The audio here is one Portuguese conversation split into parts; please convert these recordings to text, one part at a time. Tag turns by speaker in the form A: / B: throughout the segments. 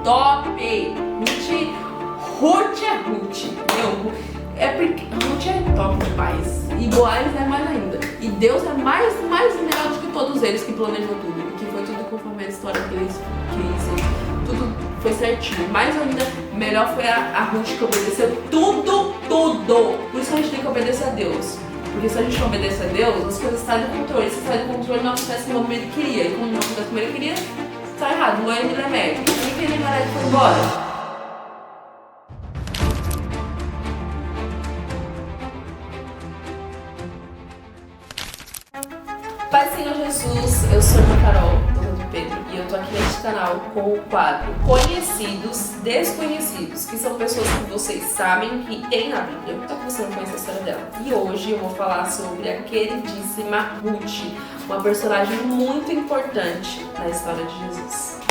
A: top. Ruth é Ruth. É porque Ruth é top demais. E Boaz é mais ainda. E Deus é mais melhor do que todos eles que planejou tudo. E que foi tudo conforme a história que eles tudo foi certinho. Mais ainda, melhor foi a Ruth que obedeceu tudo. Por isso que a gente tem que obedecer a Deus. Porque se a gente não obedece a Deus, as coisas saem do controle. Se sai do controle, não acontece como ele queria. E quando não acontece como ele queria, tá errado. Não é Elimelec. Por que Elimelec foi embora? Pai Senhor Jesus, eu sou a Carol, dona do Pedro, e eu tô aqui neste canal com o quadro Conhecidos, Desconhecidos, que são pessoas que vocês sabem que tem na Bíblia, só que você não conhece a história dela. E hoje eu vou falar sobre a queridíssima Ruth, uma personagem muito importante na história de Jesus.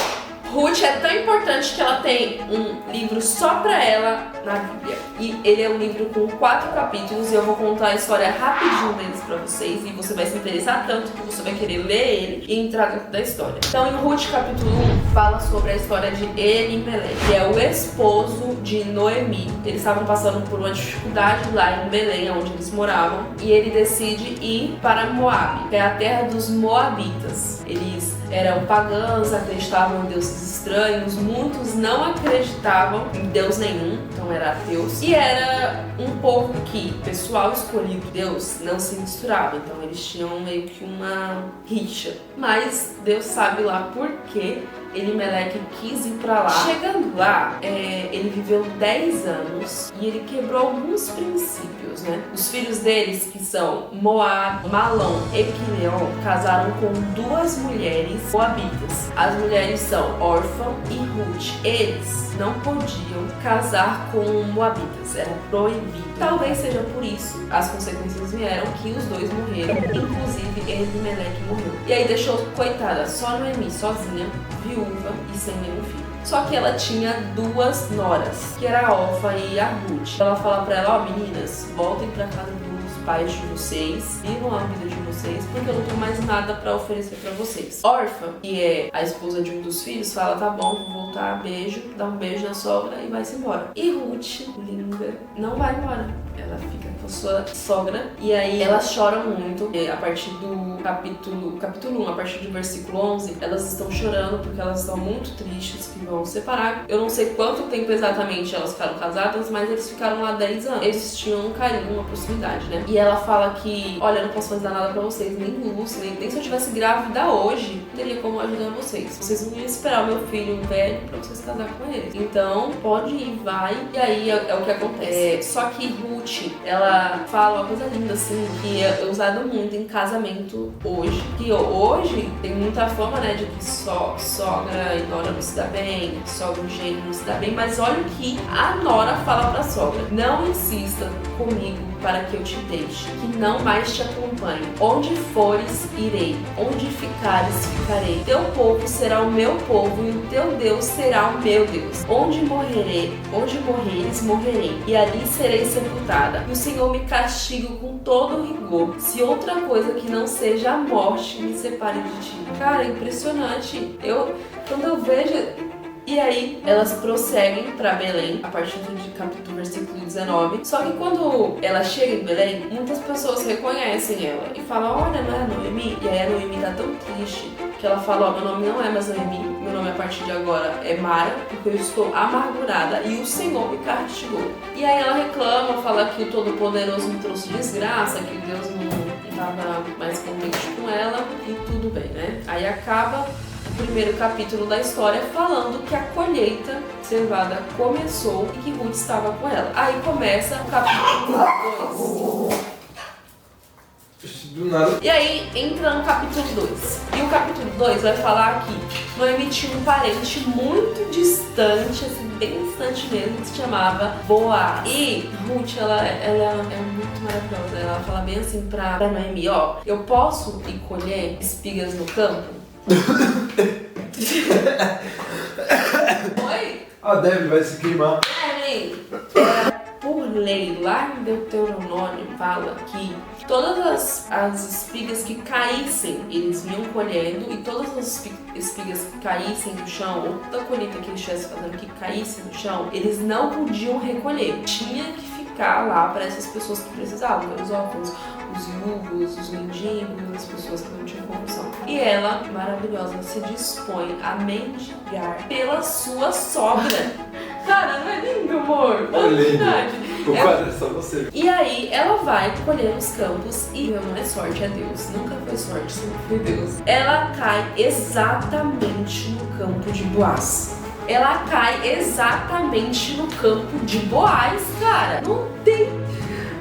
A: Ruth é tão importante que ela tem um livro só pra ela na Bíblia. E ele é um livro com 4 capítulos e eu vou contar a história rapidinho deles pra vocês. E você vai se interessar tanto que você vai querer ler ele e entrar dentro da história. Então em Ruth capítulo 1 fala sobre a história de Elimelec, que é o esposo de Noemi. Eles estavam passando por uma dificuldade lá em Belém, onde eles moravam. E ele decide ir para Moabe, que é a terra dos Moabitas. Eles eram pagãos, acreditavam em deuses estranhos, muitos não acreditavam em Deus nenhum, então era ateus. E era um povo que o pessoal escolhido por Deus não se misturava, então eles tinham meio que uma rixa. Mas Deus sabe lá por que Elimelec quis ir pra lá. Chegando lá, ele viveu 10 anos e ele quebrou alguns princípios, né? Os filhos deles, que são Moab, Malom e Quileon, casaram com 2 mulheres moabitas. As mulheres são Orfa e Ruth. Eles não podiam casar com moabitas, era proibido. Talvez seja por isso, as consequências vieram que os 2 morreram, inclusive Elimelec morreu. E aí deixou, coitada, só Noemi, sozinha, viúva e sem nenhum filho. Só que ela tinha 2 noras, que era a Orfa e a Ruth. Ela fala pra ela, meninas, voltem pra casa dos pais de vocês, vivam a vida de vocês, porque eu não tenho mais nada pra oferecer pra vocês. Orfa, que é a esposa de um dos filhos, fala, tá bom, vou voltar, beijo, dá um beijo na sogra e vai-se embora. E Ruth, linda, não vai embora. Ela fica com a sua sogra e aí elas choram muito. E a partir do capítulo 1, a partir do versículo 11, elas estão chorando porque elas estão muito tristes que vão separar. Eu não sei quanto tempo exatamente elas ficaram casadas, mas eles ficaram lá 10 anos. Eles tinham um carinho, uma proximidade, né? E ela fala que, olha, eu não posso fazer nada pra vocês, nem luz, nem se eu tivesse grávida hoje, não teria como ajudar vocês. Vocês não iam esperar o meu filho velho pra vocês casar com ele. Então, pode ir, vai. E aí é o que acontece. Só que Ruth, ela fala uma coisa linda assim, que é usado muito em casamento hoje. Que hoje tem muita fama, né, de que só sogra e nora não se dá bem, sogra e genro não se dá bem, mas olha o que a nora fala pra sogra: não insista comigo para que eu te deixe, que não mais te acompanhe. Onde fores, irei. Onde ficares, ficarei. Teu povo será o meu povo e o teu Deus será o meu Deus. Onde morreres, morrerei, e ali serei sepultada. E o Senhor me castiga com todo rigor, se outra coisa que não seja a morte me separe de ti. Cara, é impressionante. Quando eu vejo... E aí, elas prosseguem pra Belém, a partir do capítulo versículo 19. Só que quando ela chega em Belém, muitas pessoas reconhecem ela e falam, olha, não é a Noemi? E aí a Noemi tá tão triste que ela fala, meu nome não é mais Noemi, meu nome a partir de agora é Mara, porque eu estou amargurada e o Senhor me castigou. E aí ela reclama, fala que o Todo-Poderoso me trouxe desgraça, que Deus não estava mais contente com ela e tudo bem, né? Aí acaba o primeiro capítulo da história falando que a colheita cevada começou e que Ruth estava com ela. Aí começa o capítulo 2.
B: Do nada.
A: E aí entra no capítulo 2. E o capítulo 2 vai falar que Noemi tinha um parente muito distante, assim, bem distante mesmo, que se chamava Boaz. E Ruth, ela é muito maravilhosa. Ela fala bem assim pra Noemi, eu posso ir colher espigas no campo? Oi?
B: A Debbie vai se queimar.
A: Era por lei lei lá em Deuteronômio fala que todas as espigas que caíssem, eles vinham colhendo, e todas as espigas que caíssem no chão, ou toda a colheita que eles estivessem fazendo que caísse no chão, eles não podiam recolher. Tinha que ficar lá para essas pessoas que precisavam, os órfãos, os viúvos, os mendigos, as pessoas que não tinham condição. E ela, maravilhosa, se dispõe a mendigar pela sua sogra. Cara, não é lindo, amor?
B: É lindo. O
A: É.
B: quadro é só você.
A: E aí ela vai colher nos campos e não é sorte, é Deus. Nunca foi sorte, sempre foi Deus. Ela cai exatamente no campo de Boaz. Ela cai exatamente no campo de Boaz, cara. Não tem...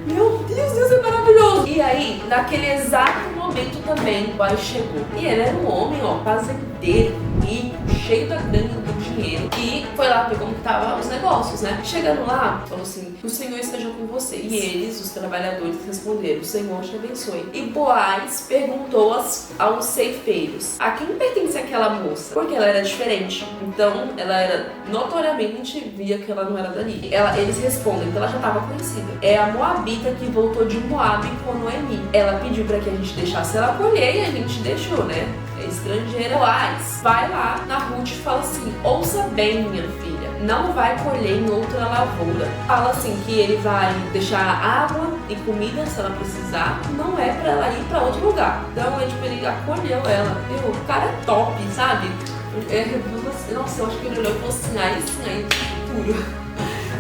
A: Meu Deus, Deus é maravilhoso. E aí, naquele exato momento também, Boaz chegou. E ele era um homem, ó, fazendeiro, rico, cheio da grana do dinheiro. E foi lá ver como que tava os negócios, né? Chegando lá, falou assim, o Senhor esteja com vocês. E eles, os trabalhadores, responderam, o Senhor te abençoe. E Boaz perguntou aos ceifeiros, a quem pertence aquela moça? Porque ela era diferente. Então, ela era notoriamente, via que ela não era dali. Eles respondem que ela já estava conhecida. É a Moabita que voltou de Moab com Noemi. Ela pediu para que a gente deixasse ela colher e a gente deixou, né? É estrangeira. Boaz vai lá na Ruth e fala assim, ouça bem, minha filha, não vai colher em outra lavoura. Fala assim que ele vai deixar água e comida se ela precisar, não é pra ela ir pra outro lugar. Então ele acolheu ela. Meu, o cara é top, sabe? Nossa, eu acho que ele olhou e falou assim, aí sim, aí puro.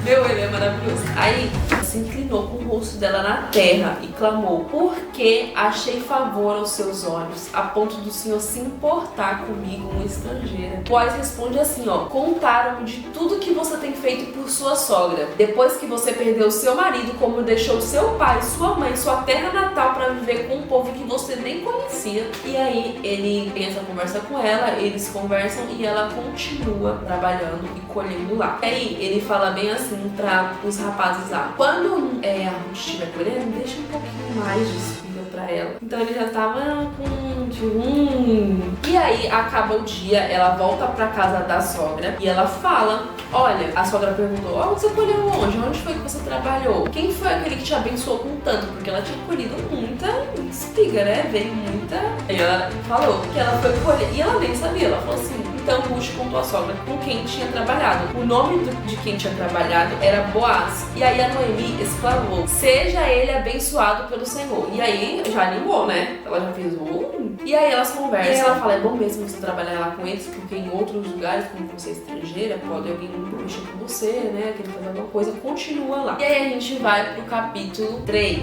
A: Meu, ele é maravilhoso. Aí, se inclinou com o rosto dela na terra e clamou, porque achei favor aos seus olhos, a ponto do Senhor se importar comigo, uma estrangeira. Boaz responde assim, ó, contaram-me de tudo que você tem feito por sua sogra, depois que você perdeu seu marido, como deixou seu pai, sua mãe, sua terra natal para viver com um povo que você nem conhecia. E aí, ele tem essa conversa com ela, eles conversam e ela continua trabalhando e colhendo lá. E aí, ele fala bem assim, para os rapazes lá. Quando a Ruth estiver colhendo, deixa um pouquinho mais de espiga pra ela. Então ele já tava com E aí acaba o dia, ela volta pra casa da sogra e ela fala, olha, a sogra perguntou, onde você colheu onde? Onde foi que você trabalhou? Quem foi aquele que te abençoou com tanto? Porque ela tinha colhido muita espiga, né? Veio muita... Aí ela falou que ela foi colher e ela nem sabia, ela falou assim, então Ruth contou à sogra com quem tinha trabalhado. O nome de quem tinha trabalhado era Boaz. E aí a Noemi exclamou, seja ele abençoado pelo Senhor. E aí já animou, né? Ela já fez E aí elas conversam. E ela fala, é bom mesmo você trabalhar lá com eles, porque em outros lugares, como você é estrangeira, pode alguém mexer com você, né? Querer fazer alguma coisa, continua lá. E aí a gente vai pro capítulo 3.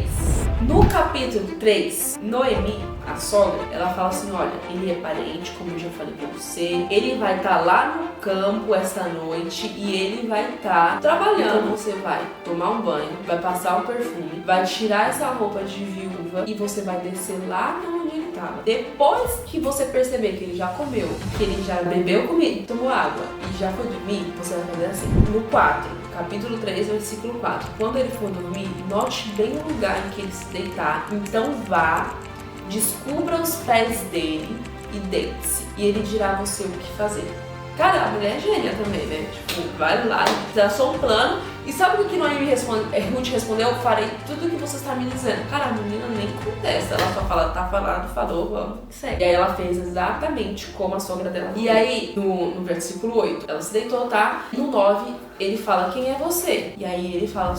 A: No capítulo 3, Noemi, a sogra, ela fala assim, olha, ele é parente, como eu já falei pra você, ele vai estar lá no campo essa noite e ele vai estar trabalhando. Então você vai tomar um banho, vai passar um perfume, vai tirar essa roupa de viúva e você vai descer lá onde ele estava. Depois que você perceber que ele já comeu, que ele já bebeu comida, tomou água e já foi dormir, você vai fazer assim. No 4, capítulo 3, versículo 4. Quando ele for dormir, note bem o lugar em que ele se deitar. Então vá, descubra os pés dele e deite-se. E ele dirá a você o que fazer. Cara, a mulher é gênia também, né? Tipo, vai lá, traçou um plano. E sabe o que Noemi Ruth respondeu? Farei tudo o que você está me dizendo. Cara, a menina nem contesta. Ela só fala, tá falado, falou, vamos, segue. E aí ela fez exatamente como a sogra dela fez. E aí, no versículo 8, ela se deitou, tá? No 9, ele fala, quem é você? E aí ele fala,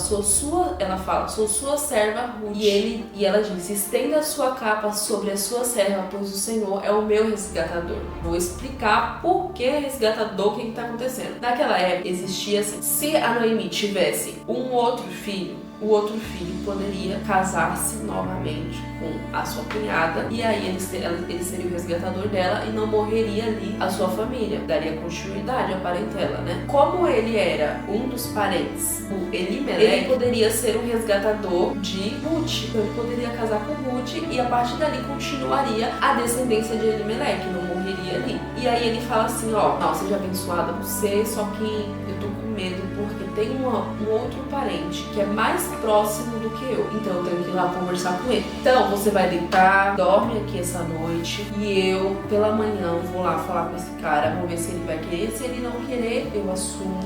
A: ela fala, sou sua serva Ruth. E ela diz, estenda a sua capa sobre a sua serva, pois o Senhor é o meu resgatador. Vou explicar por que resgatador, o que está acontecendo. Naquela época existia assim, se a Noemi tivesse um outro filho, o outro filho poderia casar-se novamente com a sua cunhada e aí ele seria o resgatador dela e não morreria ali a sua família, daria continuidade à parentela, né? Como ele era um dos parentes, o Elimelec, ele poderia ser o resgatador de Ruth, então ele poderia casar com Ruth e a partir dali continuaria a descendência de Elimelec, não morreria ali. E aí ele fala assim, ó, não, seja abençoada você, só que eu tô com medo porque tem um outro parente que é mais próximo do que eu, então eu tenho que ir lá conversar com ele. Então você vai deitar, dorme aqui essa noite e eu pela manhã vou lá falar com esse cara, vou ver se ele vai querer, se ele não querer eu assumo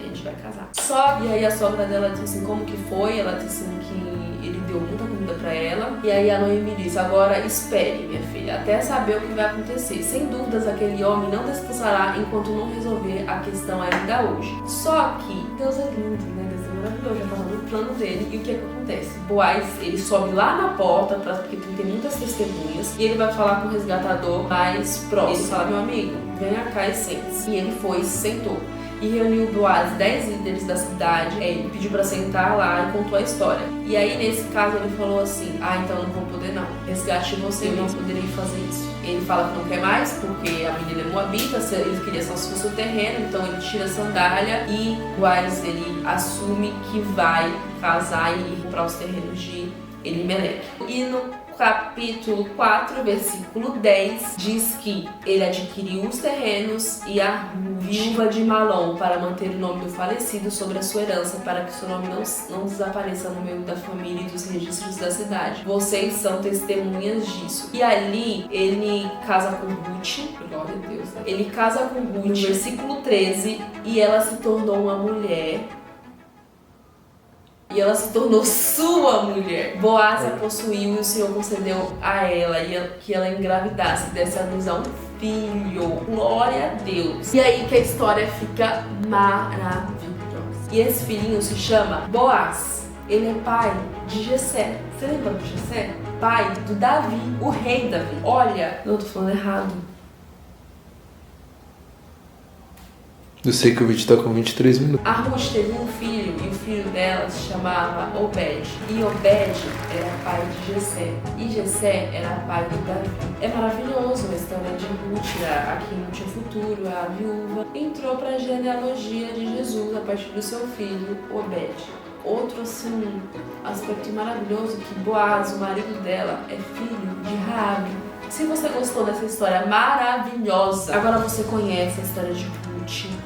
A: a gente vai casar. Só e aí a sogra dela disse assim, como que foi? Ela disse assim que ele deu muita comida pra ela. E aí a Noemi disse, agora espere, minha filha, até saber o que vai acontecer. Sem dúvidas, aquele homem não descansará enquanto não resolver a questão ainda hoje. Só que Deus é lindo, né? Deus é maravilhoso, já tava no plano dele. E o que é que acontece? Boaz, ele sobe lá na porta, porque tem muitas testemunhas, e ele vai falar com o resgatador mais próximo. Ele fala, meu amigo, venha cá e sente-se. E ele foi e se sentou. E reuniu Boaz 10 líderes da cidade, ele pediu pra sentar lá e contou a história. E aí, nesse caso, ele falou assim, então eu não vou poder não, resgate você, eu não poderei fazer isso. Ele fala que não quer mais, porque a menina é moabita, ele queria só se fosse o terreno, então ele tira a sandália e Boaz, ele assume que vai casar e ir para os terrenos de Elimeleque. E no capítulo 4, versículo 10, diz que ele adquiriu os terrenos e a viúva de Malom para manter o nome do falecido sobre a sua herança, para que seu nome não desapareça no meio da família e dos registros da cidade. Vocês são testemunhas disso. E ali ele casa com Ruth, glória a Deus, né? Ele casa com Ruth, no versículo 13, e ela se tornou uma mulher. E ela se tornou sua mulher. Boaz a possuiu e o Senhor concedeu a ela que ela engravidasse, desse a luz a um filho. Glória a Deus. E aí que a história fica maravilhosa. E esse filhinho se chama Boaz. Ele é pai de Jessé. Você lembra do Jessé? Pai do Davi, o rei Davi. Olha, não tô falando errado.
B: Eu sei que o vídeo tá com 23 minutos.
A: A Ruth teve um filho e o filho dela se chamava Obed. E Obed era pai de Jessé. E Jessé era pai do Davi. É maravilhoso a história de Ruth, aqui não tinha futuro, a viúva. Entrou para a genealogia de Jesus a partir do seu filho, Obed. Outro, assim, aspecto maravilhoso que Boaz, o marido dela, é filho de Raabe. Se você gostou dessa história maravilhosa, agora você conhece a história de Ruth.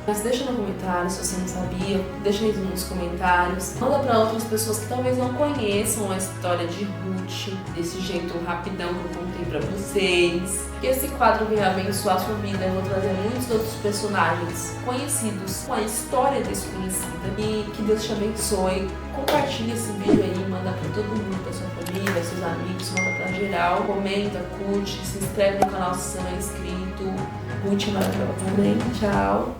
A: Mas deixa no comentário se você não sabia, deixa aí nos comentários. Manda para outras pessoas que talvez não conheçam a história de Ruth, desse jeito rapidão que eu contei para vocês. Que esse quadro venha abençoar a sua vida. Eu vou trazer muitos outros personagens conhecidos, com a história desconhecida. E que Deus te abençoe. Compartilha esse vídeo aí, manda para todo mundo, da sua família, seus amigos, manda para geral. Comenta, curte, se inscreve no canal se você não é inscrito. Ruth é maravilhosa também. Tchau.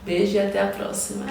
A: Beijo e até a próxima.